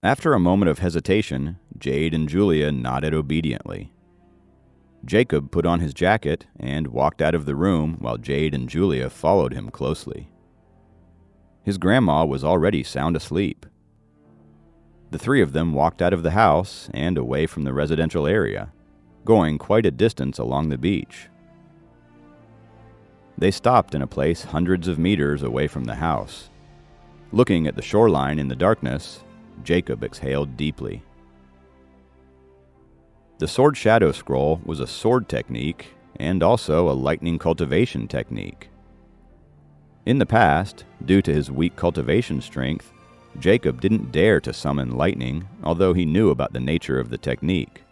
After a moment of hesitation, Jade and Julia nodded obediently. Jacob put on his jacket and walked out of the room while Jade and Julia followed him closely. His grandma was already sound asleep. The three of them walked out of the house and away from the residential area, going quite a distance along the beach. They stopped in a place hundreds of meters away from the house. Looking at the shoreline in the darkness, Jacob exhaled deeply. The Sword Shadow Scroll was a sword technique and also a lightning cultivation technique. In the past, due to his weak cultivation strength, Jacob didn't dare to summon lightning, although he knew about the nature of the technique.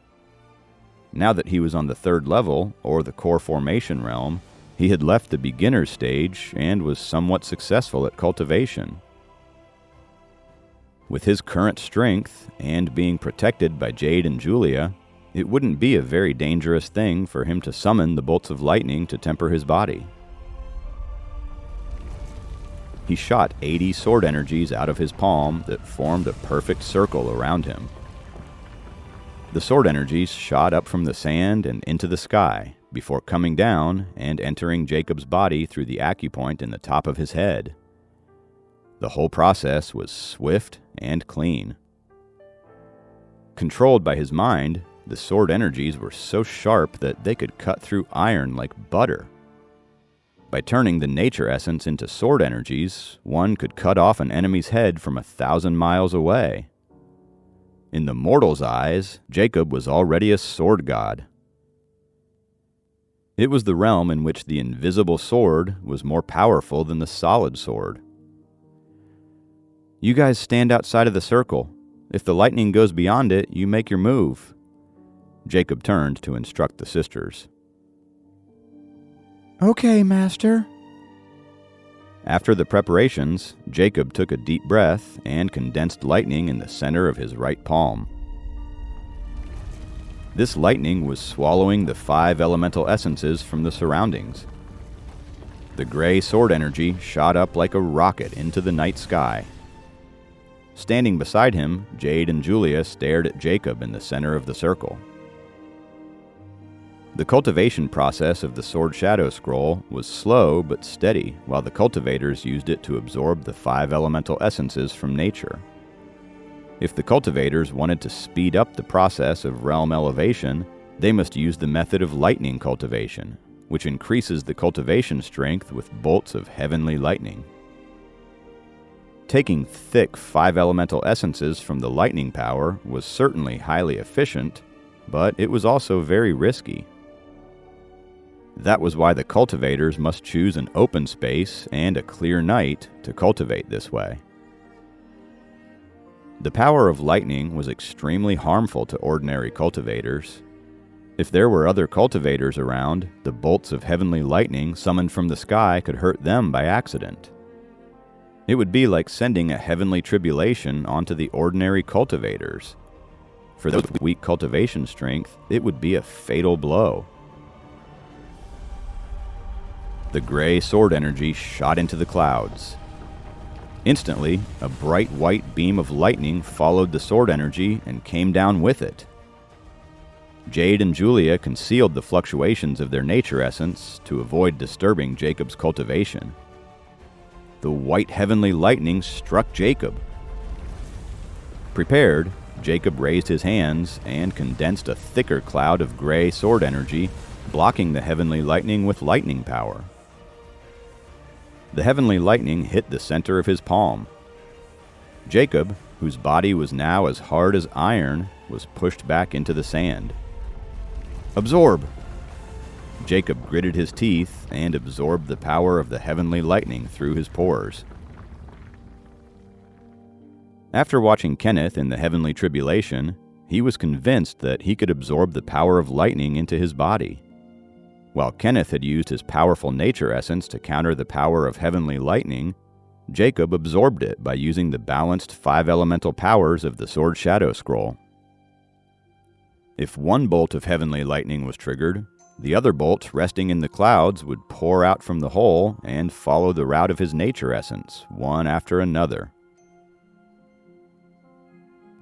Now that he was on the 3rd level, or the core formation realm, he had left the beginner's stage and was somewhat successful at cultivation. With his current strength, and being protected by Jade and Julia, it wouldn't be a very dangerous thing for him to summon the bolts of lightning to temper his body. He shot 80 sword energies out of his palm that formed a perfect circle around him. The sword energies shot up from the sand and into the sky, before coming down and entering Jacob's body through the acupoint in the top of his head. The whole process was swift and clean. Controlled by his mind, the sword energies were so sharp that they could cut through iron like butter. By turning the nature essence into sword energies, one could cut off an enemy's head from 1,000 miles away. In the mortal's eyes, Jacob was already a sword god. It was the realm in which the invisible sword was more powerful than the solid sword. "You guys stand outside of the circle. If the lightning goes beyond it, you make your move." Jacob turned to instruct the sisters. "Okay, Master." After the preparations, Jacob took a deep breath and condensed lightning in the center of his right palm. This lightning was swallowing the 5 elemental essences from the surroundings. The gray sword energy shot up like a rocket into the night sky. Standing beside him, Jade and Julia stared at Jacob in the center of the circle. The cultivation process of the Sword Shadow Scroll was slow but steady, while the cultivators used it to absorb the 5 elemental essences from nature. If the cultivators wanted to speed up the process of realm elevation, they must use the method of lightning cultivation, which increases the cultivation strength with bolts of heavenly lightning. Taking thick 5 elemental essences from the lightning power was certainly highly efficient, but it was also very risky. That was why the cultivators must choose an open space and a clear night to cultivate this way. The power of lightning was extremely harmful to ordinary cultivators. If there were other cultivators around, the bolts of heavenly lightning summoned from the sky could hurt them by accident. It would be like sending a heavenly tribulation onto the ordinary cultivators. For those with weak cultivation strength, it would be a fatal blow. The gray sword energy shot into the clouds. Instantly, a bright white beam of lightning followed the sword energy and came down with it. Jade and Julia concealed the fluctuations of their nature essence to avoid disturbing Jacob's cultivation. The white heavenly lightning struck Jacob. Prepared, Jacob raised his hands and condensed a thicker cloud of gray sword energy, blocking the heavenly lightning with lightning power. The heavenly lightning hit the center of his palm. Jacob, whose body was now as hard as iron, was pushed back into the sand. "Absorb!" Jacob gritted his teeth and absorbed the power of the heavenly lightning through his pores. After watching Kenneth in the heavenly tribulation, he was convinced that he could absorb the power of lightning into his body. While Kenneth had used his powerful nature essence to counter the power of heavenly lightning, Jacob absorbed it by using the balanced 5 elemental powers of the Sword Shadow Scroll. If one bolt of heavenly lightning was triggered, the other bolts resting in the clouds would pour out from the hole and follow the route of his nature essence, one after another.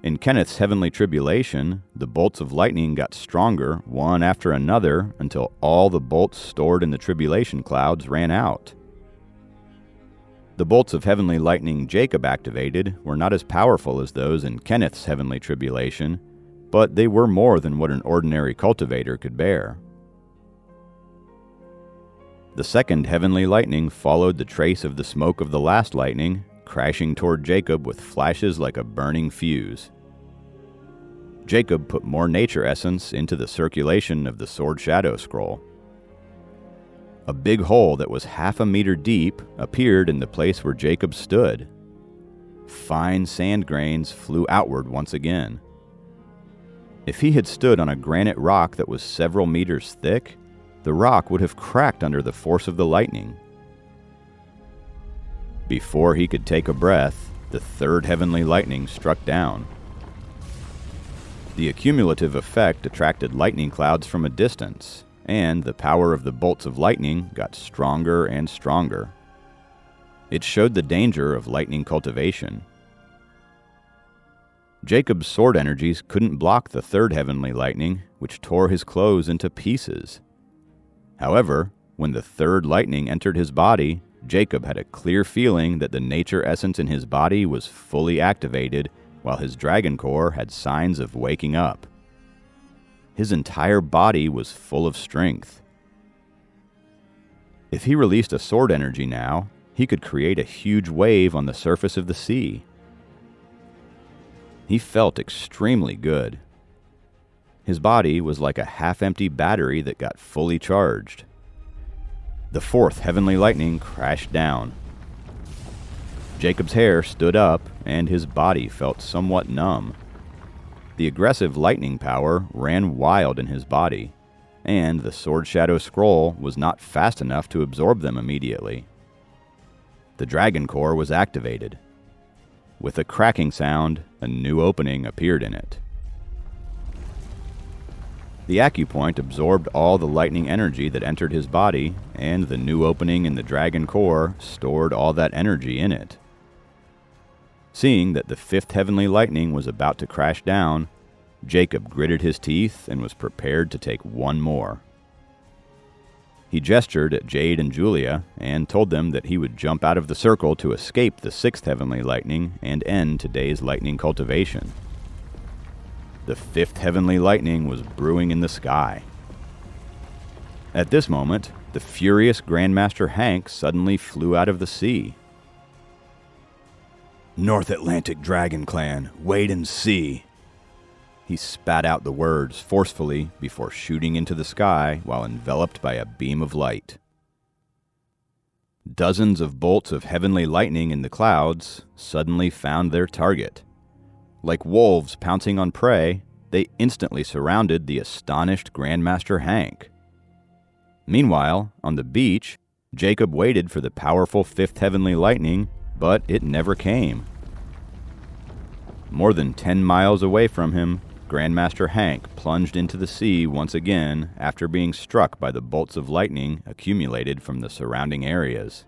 In Kenneth's heavenly tribulation, the bolts of lightning got stronger one after another until all the bolts stored in the tribulation clouds ran out. The bolts of heavenly lightning Jacob activated were not as powerful as those in Kenneth's heavenly tribulation, but they were more than what an ordinary cultivator could bear. The second heavenly lightning followed the trace of the smoke of the last lightning, crashing toward Jacob with flashes like a burning fuse. Jacob put more nature essence into the circulation of the Sword Shadow Scroll. A big hole that was 1/2 meter deep appeared in the place where Jacob stood. Fine sand grains flew outward once again. If he had stood on a granite rock that was several meters thick, the rock would have cracked under the force of the lightning. Before he could take a breath, the third heavenly lightning struck down. The accumulative effect attracted lightning clouds from a distance, and the power of the bolts of lightning got stronger and stronger. It showed the danger of lightning cultivation. Jacob's sword energies couldn't block the third heavenly lightning, which tore his clothes into pieces. However, when the third lightning entered his body, Jacob had a clear feeling that the nature essence in his body was fully activated, while his dragon core had signs of waking up. His entire body was full of strength. If he released a sword energy now, he could create a huge wave on the surface of the sea. He felt extremely good. His body was like a half-empty battery that got fully charged. The fourth heavenly lightning crashed down. Jacob's hair stood up, and his body felt somewhat numb. The aggressive lightning power ran wild in his body, and the Sword Shadow Scroll was not fast enough to absorb them immediately. The Dragon Core was activated. With a cracking sound, a new opening appeared in it. The acupoint absorbed all the lightning energy that entered his body, and the new opening in the Dragon Core stored all that energy in it. Seeing that the fifth heavenly lightning was about to crash down, Jacob gritted his teeth and was prepared to take one more. He gestured at Jade and Julia and told them that he would jump out of the circle to escape the sixth heavenly lightning and end today's lightning cultivation. The fifth heavenly lightning was brewing in the sky. At this moment, the furious Grandmaster Hank suddenly flew out of the sea. "North Atlantic Dragon Clan, wait and see." He spat out the words forcefully before shooting into the sky while enveloped by a beam of light. Dozens of bolts of heavenly lightning in the clouds suddenly found their target. Like wolves pouncing on prey, they instantly surrounded the astonished Grandmaster Hank. Meanwhile, on the beach, Jacob waited for the powerful fifth heavenly lightning, but it never came. More than 10 miles away from him, Grandmaster Hank plunged into the sea once again after being struck by the bolts of lightning accumulated from the surrounding areas.